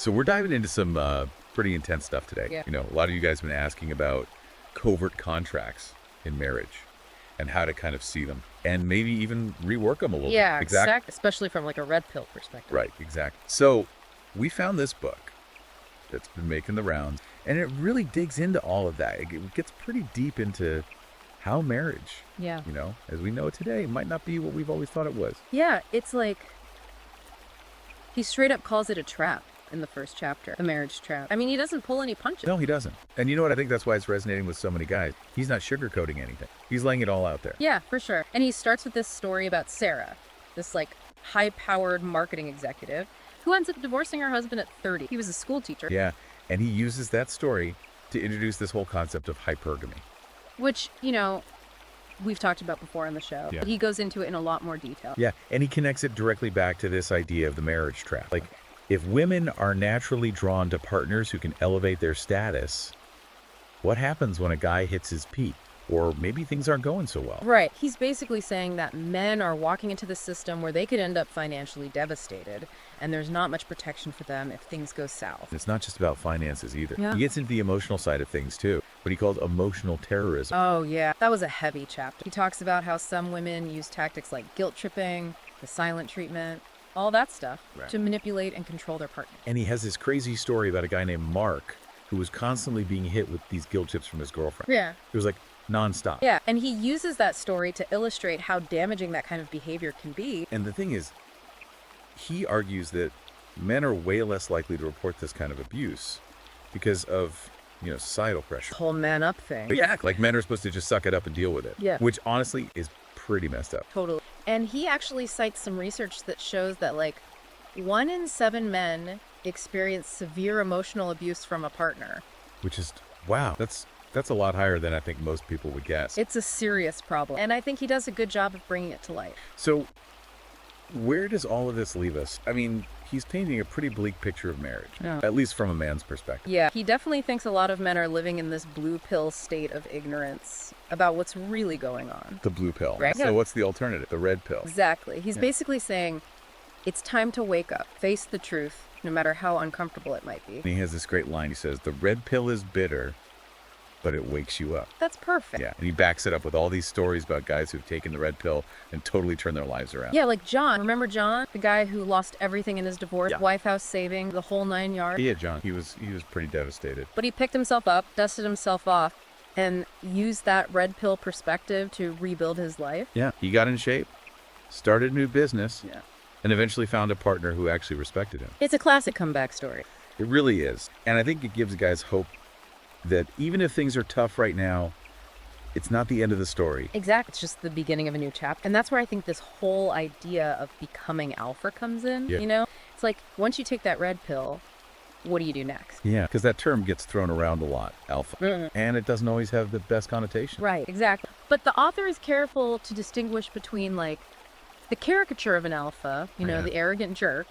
So we're diving into some pretty intense stuff today. Yeah. You know, a lot of you guys have been asking about covert contracts in marriage and how to kind of see them and maybe even rework them a little Yeah, bit. Exactly. especially from like a red pill perspective. Right, exactly. So we found this book that's been making the rounds, and it really digs into all of that. It gets pretty deep into how marriage, Yeah. you know, as we know it today, might not be what we've always thought it was. Yeah, it's like he straight up calls it a trap in the first chapter, the marriage trap. I mean, he doesn't pull any punches. No, he doesn't. And you know what? I think that's why it's resonating with so many guys. He's not sugarcoating anything. He's laying it all out there. Yeah, for sure. And he starts with this story about Sarah, this like high-powered marketing executive who ends up divorcing her husband at 30. He was a school teacher. Yeah, and he uses that story to introduce this whole concept of hypergamy. Which, you know, we've talked about before on the show. Yeah. But he goes into it in a lot more detail. Yeah, and he connects it directly back to this idea of the marriage trap. Like, if women are naturally drawn to partners who can elevate their status, what happens when a guy hits his peak? Or maybe things aren't going so well. Right. He's basically saying that men are walking into the system where they could end up financially devastated, and there's not much protection for them if things go south. It's not just about finances either. Yeah. He gets into the emotional side of things too, what he calls emotional terrorism. Oh, yeah. That was a heavy chapter. He talks about how some women use tactics like guilt tripping, the silent treatment, all that stuff Right. to manipulate and control their partner. And he has this crazy story about a guy named Mark who was constantly being hit with these guilt trips from his girlfriend. Yeah. It was like nonstop. Yeah. And he uses that story to illustrate how damaging that kind of behavior can be. And the thing is, he argues that men are way less likely to report this kind of abuse because of, you know, societal pressure. The whole man up thing. But yeah, like men are supposed to just suck it up and deal with it. Yeah. Which honestly is pretty messed up. Totally. And he actually cites some research that shows that like 1 in 7 men experience severe emotional abuse from a partner. Which is, wow, that's a lot higher than I think most people would guess. It's a serious problem. And I think he does a good job of bringing it to light. So where does all of this leave us? I mean, he's painting a pretty bleak picture of marriage, Yeah. at least from a man's perspective. Yeah, he definitely thinks a lot of men are living in this blue pill state of ignorance about what's really going on. The blue pill. Right. So Yeah. what's the alternative? The red pill. Exactly. He's Yeah. basically saying it's time to wake up, face the truth, no matter how uncomfortable it might be. And he has this great line. He says, the red pill is bitter, but it wakes you up. That's perfect. Yeah. And he backs it up with all these stories about guys who've taken the red pill and totally turned their lives around. Yeah, like John. Remember John? The guy who lost everything in his divorce, Yeah. wife house saving, the whole 9 yards. Yeah, John. He was pretty devastated. But he picked himself up, dusted himself off, and used that red pill perspective to rebuild his life. Yeah. He got in shape, started a new business, Yeah. and eventually found a partner who actually respected him. It's a classic comeback story. It really is. And I think it gives guys hope that even if things are tough right now, it's not the end of the story. Exactly. It's just the beginning of a new chapter. And that's where I think this whole idea of becoming alpha comes in, Yeah. you know? It's like, once you take that red pill, what do you do next? Yeah, because that term gets thrown around a lot, alpha. Mhm. And it doesn't always have the best connotation. Right, exactly. But the author is careful to distinguish between, like, the caricature of an alpha, you know, Yeah. the arrogant jerk,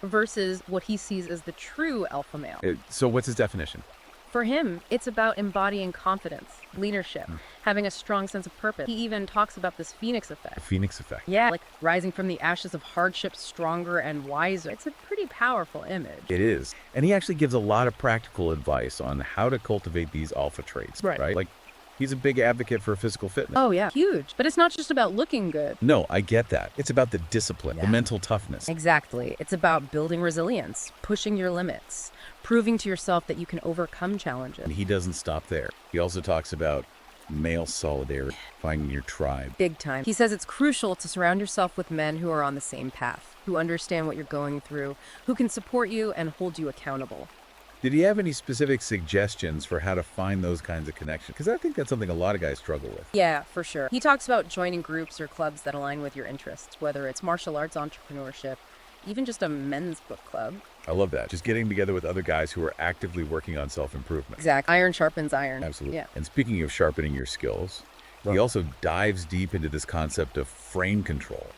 versus what he sees as the true alpha male. So what's his definition? For him, it's about embodying confidence, leadership, having a strong sense of purpose. He even talks about this phoenix The effect. Phoenix effect. Yeah, like rising from the ashes of hardship, stronger and wiser. It's a pretty powerful image. It is. And he actually gives a lot of practical advice on how to cultivate these alpha traits. Right. Like, he's a big advocate for physical fitness. Oh, yeah, huge. But it's not just about looking good. No, I get that. It's about the discipline, the Yeah. mental toughness. Exactly. It's about building resilience, pushing your limits, proving to yourself that you can overcome challenges. And he doesn't stop there. He also talks about male solidarity, finding your tribe. Big time. He says it's crucial to surround yourself with men who are on the same path, who understand what you're going through, who can support you and hold you accountable. Did he have any specific suggestions for how to find those kinds of connections? Because I think that's something a lot of guys struggle with. Yeah, for sure. He talks about joining groups or clubs that align with your interests, whether it's martial arts entrepreneurship, even just a men's book club. I love that. Just getting together with other guys who are actively working on self-improvement. Exactly. Iron sharpens iron. Absolutely. Yeah. And speaking of sharpening your skills, he also dives deep into this concept of frame control,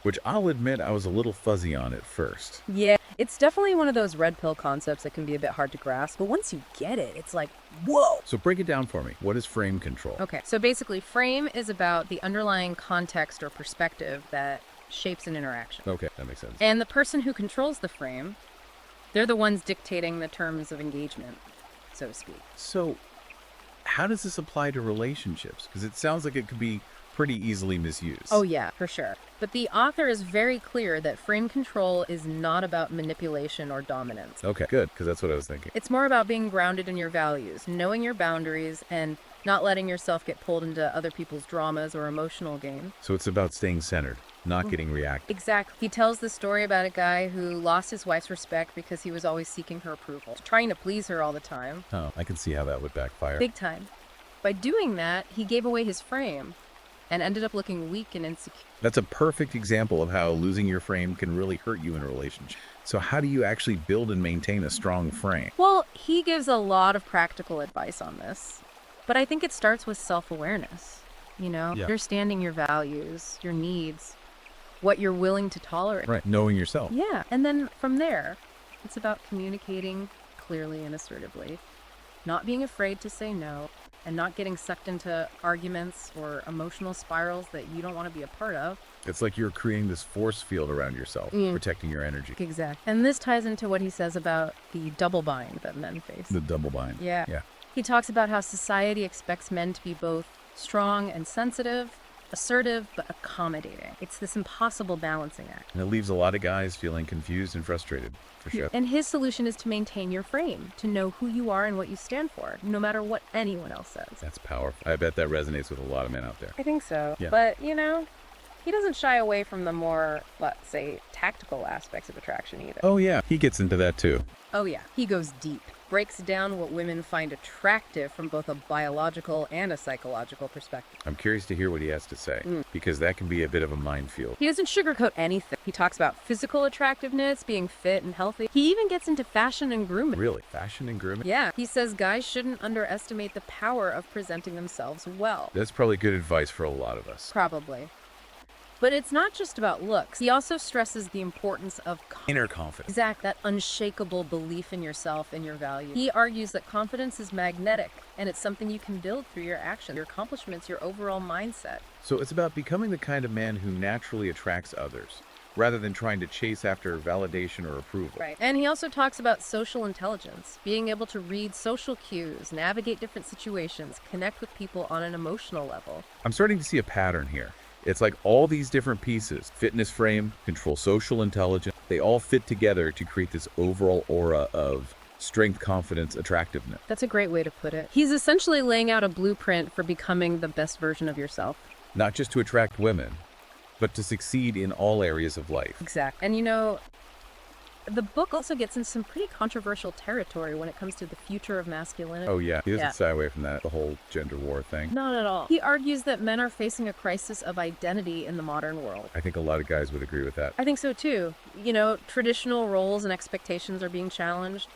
which I'll admit I was a little fuzzy on at first. Yeah, it's definitely one of those red pill concepts that can be a bit hard to grasp, but once you get it, it's like, whoa! So break it down for me. What is frame control? Okay, so basically, frame is about the underlying context or perspective that shapes an interaction. Okay, that makes sense. And the person who controls the frame They're the ones dictating the terms of engagement, so to speak. So, how does this apply to relationships? Because it sounds like it could be pretty easily misused. Oh yeah, for sure. But the author is very clear that frame control is not about manipulation or dominance. Okay, good, because that's what I was thinking. It's more about being grounded in your values, knowing your boundaries, and not letting yourself get pulled into other people's dramas or emotional games. So it's about staying centered, not getting reactive. Exactly. He tells the story about a guy who lost his wife's respect because he was always seeking her approval, trying to please her all the time. Oh, I can see how that would backfire. Big time. By doing that, he gave away his frame and ended up looking weak and insecure. That's a perfect example of how losing your frame can really hurt you in a relationship. So how do you actually build and maintain a strong frame? Well, he gives a lot of practical advice on this, but I think it starts with self-awareness, Yeah. understanding your values, your needs, what you're willing to tolerate. Right, knowing yourself. Yeah, and then from there, it's about communicating clearly and assertively, not being afraid to say no, and not getting sucked into arguments or emotional spirals that you don't want to be a part of. It's like you're creating this force field around yourself, protecting your energy. Exactly. And this ties into what he says about the double bind that men face. The double bind. Yeah. Yeah. He talks about how society expects men to be both strong and sensitive, assertive but accommodating. It's this impossible balancing act. And it leaves a lot of guys feeling confused and frustrated, for sure. And his solution is to maintain your frame, to know who you are and what you stand for, no matter what anyone else says. That's powerful. I bet that resonates with a lot of men out there. I think so. Yeah. But, he doesn't shy away from the more, let's say, tactical aspects of attraction either. Oh yeah, he gets into that too. Oh yeah, he goes deep. Breaks down what women find attractive from both a biological and a psychological perspective. I'm curious to hear what he has to say, because that can be a bit of a minefield. He doesn't sugarcoat anything. He talks about physical attractiveness, being fit and healthy. He even gets into fashion and grooming. Really? Fashion and grooming? Yeah, he says guys shouldn't underestimate the power of presenting themselves well. That's probably good advice for a lot of us. Probably. But it's not just about looks. He also stresses the importance of Inner confidence. Exact, that unshakable belief in yourself and your value. He argues that confidence is magnetic, and it's something you can build through your action, your accomplishments, your overall mindset. So it's about becoming the kind of man who naturally attracts others, rather than trying to chase after validation or approval. Right. And he also talks about social intelligence, being able to read social cues, navigate different situations, connect with people on an emotional level. I'm starting to see a pattern here. It's like all these different pieces, fitness frame, control social intelligence, they all fit together to create this overall aura of strength, confidence, attractiveness. That's a great way to put it. He's essentially laying out a blueprint for becoming the best version of yourself. Not just to attract women, but to succeed in all areas of life. Exactly. And the book also gets in some pretty controversial territory when it comes to the future of masculinity. Oh yeah, he doesn't Yeah. shy away from that, the whole gender war thing. Not at all. He argues that men are facing a crisis of identity in the modern world. I think a lot of guys would agree with that. I think so too. Traditional roles and expectations are being challenged,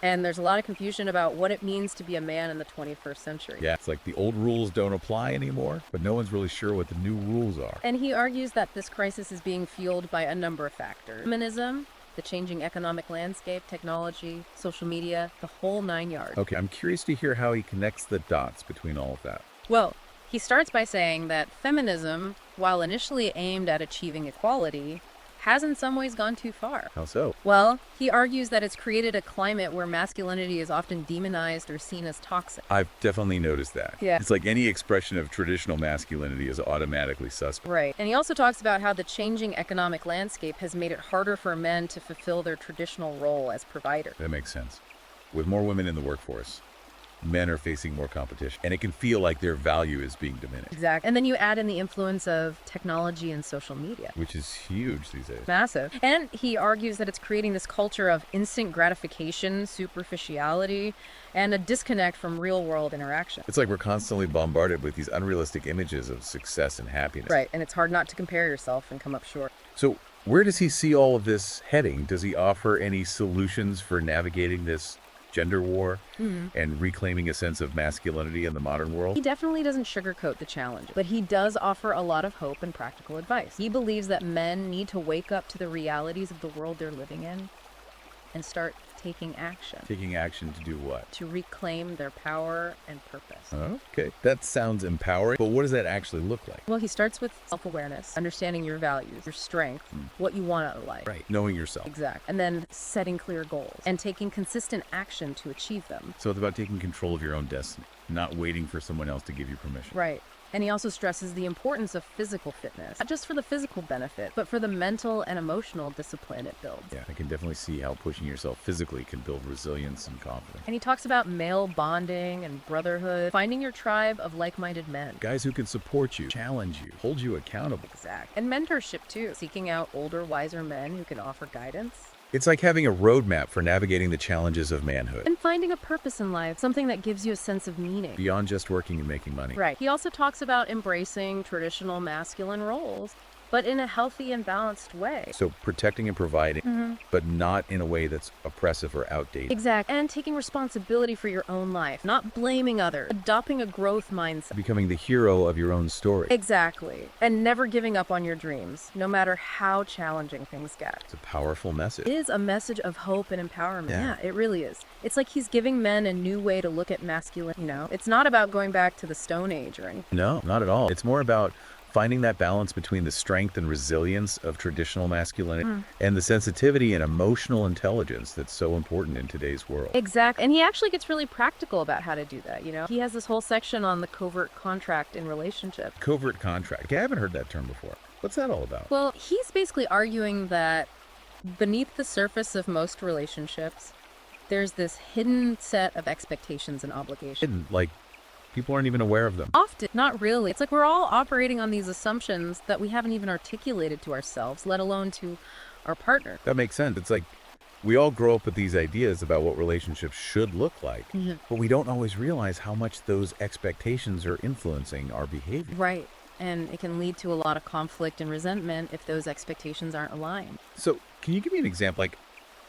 and there's a lot of confusion about what it means to be a man in the 21st century. Yeah, it's like the old rules don't apply anymore, but no one's really sure what the new rules are. And he argues that this crisis is being fueled by a number of factors. Feminism, the changing economic landscape, technology, social media, the whole 9 yards. Okay, I'm curious to hear how he connects the dots between all of that. Well, he starts by saying that feminism, while initially aimed at achieving equality, has in some ways gone too far. How so? Well, he argues that it's created a climate where masculinity is often demonized or seen as toxic. I've definitely noticed that. Yeah. It's like any expression of traditional masculinity is automatically suspect. Right. And he also talks about how the changing economic landscape has made it harder for men to fulfill their traditional role as provider. That makes sense. With more women in the workforce, men are facing more competition, and it can feel like their value is being diminished, Exactly. And then you add in the influence of technology and social media. which is huge these days. Massive. And he argues that it's creating this culture of instant gratification, superficiality, and a disconnect from real-world interaction. It's like we're constantly bombarded with these unrealistic images of success and happiness. Right. And it's hard not to compare yourself and come up short. So where does he see all of this heading? Does he offer any solutions for navigating this gender war and reclaiming a sense of masculinity in the modern world? He definitely doesn't sugarcoat the challenge, but he does offer a lot of hope and practical advice. He believes that men need to wake up to the realities of the world they're living in and start taking action Taking action to do what? to reclaim their power and purpose. Okay, that sounds empowering, but what does that actually look like? Well, he starts with self-awareness, understanding your values, your strength, what you want out of life. Right, knowing yourself. Exactly. And then setting clear goals and taking consistent action to achieve them. So it's about taking control of your own destiny, not waiting for someone else to give you permission. Right. And he also stresses the importance of physical fitness, not just for the physical benefit, but for the mental and emotional discipline it builds. Yeah, I can definitely see how pushing yourself physically can build resilience and confidence. And he talks about male bonding and brotherhood, finding your tribe of like-minded men. Guys who can support you, challenge you, hold you accountable. Exact. And mentorship too, seeking out older, wiser men who can offer guidance. It's like having a roadmap for navigating the challenges of manhood, And finding a purpose in life, something that gives you a sense of meaning. beyond just working and making money. Right. He also talks about embracing traditional masculine roles, but in a healthy and balanced way. So protecting and providing, but not in a way that's oppressive or outdated. Exact. And taking responsibility for your own life, not blaming others, adopting a growth mindset. Becoming the hero of your own story. Exactly. And never giving up on your dreams, no matter how challenging things get. It's a powerful message. It is a message of hope and empowerment. Yeah. Yeah, it really is. It's like he's giving men a new way to look at masculine, It's not about going back to the Stone Age or anything. No, not at all. It's more about finding that balance between the strength and resilience of traditional masculinity and the sensitivity and emotional intelligence that's so important in today's world. Exactly. And he actually gets really practical about how to do that, He has this whole section on the covert contract in relationships. Covert contract. Okay, I haven't heard that term before. What's that all about? Well, he's basically arguing that beneath the surface of most relationships, there's this hidden set of expectations and obligations. Hidden, like people aren't even aware of them. Often, not really. It's like we're all operating on these assumptions that we haven't even articulated to ourselves, let alone to our partner. That makes sense. It's like we all grow up with these ideas about what relationships should look like, but we don't always realize how much those expectations are influencing our behavior. Right. And it can lead to a lot of conflict and resentment if those expectations aren't aligned. So, can you give me an example? Like,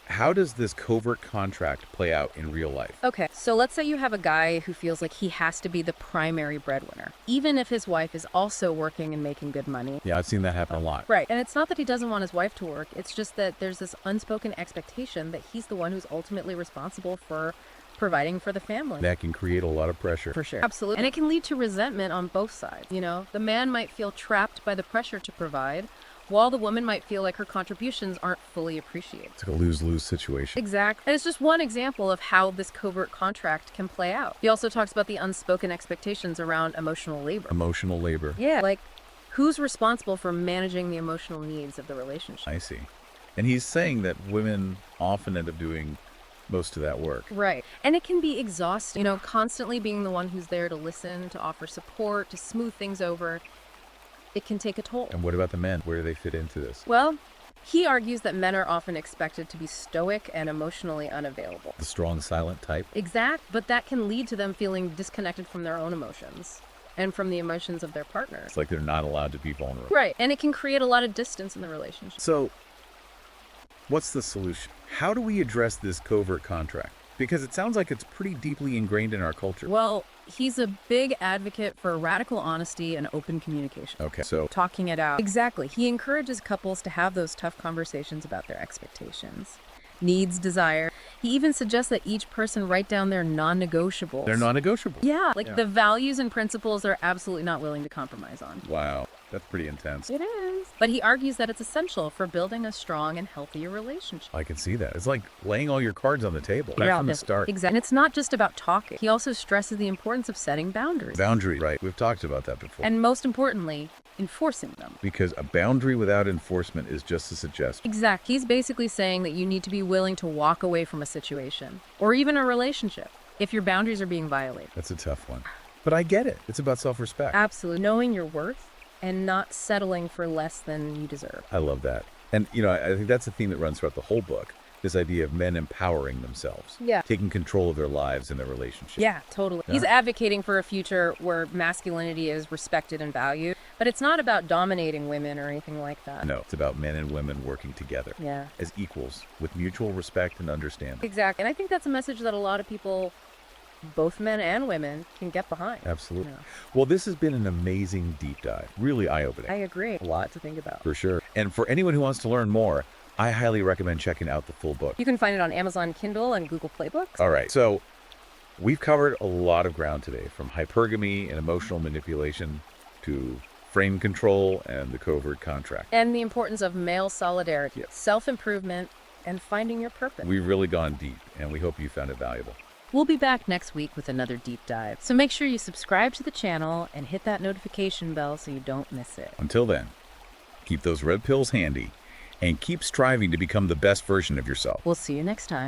how does this covert contract play out in real life? Okay, so let's say you have a guy who feels like he has to be the primary breadwinner, even if his wife is also working and making good money. Yeah, I've seen that happen a lot. Right, and it's not that he doesn't want his wife to work, it's just that there's this unspoken expectation that he's the one who's ultimately responsible for providing for the family. That can create a lot of pressure. For sure. Absolutely. And it can lead to resentment on both sides. The man might feel trapped by the pressure to provide, while the woman might feel like her contributions aren't fully appreciated. It's like a lose-lose situation. Exactly. And it's just one example of how this covert contract can play out. He also talks about the unspoken expectations around emotional labor. Emotional labor. Yeah. Like, who's responsible for managing the emotional needs of the relationship? I see. And he's saying that women often end up doing most of that work. Right. And it can be exhausting, constantly being the one who's there to listen, to offer support, to smooth things over. It can take a toll. And what about the men? Where do they fit into this? Well, he argues that men are often expected to be stoic and emotionally unavailable. The strong, silent type? Exact, but that can lead to them feeling disconnected from their own emotions and from the emotions of their partner. It's like they're not allowed to be vulnerable. Right, and it can create a lot of distance in the relationship. So, what's the solution? How do we address this covert contract? Because it sounds like it's pretty deeply ingrained in our culture. Well, he's a big advocate for radical honesty and open communication. Okay, so Talking it out. Exactly. He encourages couples to have those tough conversations about their expectations, needs, desire. He even suggests that each person write down their non-negotiables. they're non-negotiable. Yeah, the values and principles they're absolutely not willing to compromise on. Wow, that's pretty intense. It is. But he argues that it's essential for building a strong and healthier relationship. I can see that. It's like laying all your cards on the table right from the start. Exactly. And it's not just about talking. He also stresses the importance of setting boundaries. Boundary, right? We've talked about that before. And most importantly, enforcing them. Because a boundary without enforcement is just a suggestion. Exactly. He's basically saying that you need to be willing to walk away from a situation or even a relationship if your boundaries are being violated. That's a tough one. But I get it. It's about self-respect. Absolutely. Knowing your worth and not settling for less than you deserve. I love that. And, I think that's a theme that runs throughout the whole book. This idea of men empowering themselves. Yeah. Taking control of their lives and their relationships. Yeah, totally. He's advocating for a future where masculinity is respected and valued, but it's not about dominating women or anything like that. No, it's about men and women working together. Yeah. As equals with mutual respect and understanding. Exactly. And I think that's a message that a lot of people, both men and women, can get behind. Absolutely. Yeah. Well, this has been an amazing deep dive. Really eye-opening. I agree. A lot to think about. For sure. And for anyone who wants to learn more, I highly recommend checking out the full book. You can find it on Amazon Kindle and Google Play Books. All right, so we've covered a lot of ground today, from hypergamy and emotional manipulation to frame control and the covert contract. And the importance of male solidarity, Yes. self-improvement, and finding your purpose. We've really gone deep, and we hope you found it valuable. We'll be back next week with another deep dive. So make sure you subscribe to the channel and hit that notification bell so you don't miss it. Until then, keep those red pills handy and keep striving to become the best version of yourself. We'll see you next time.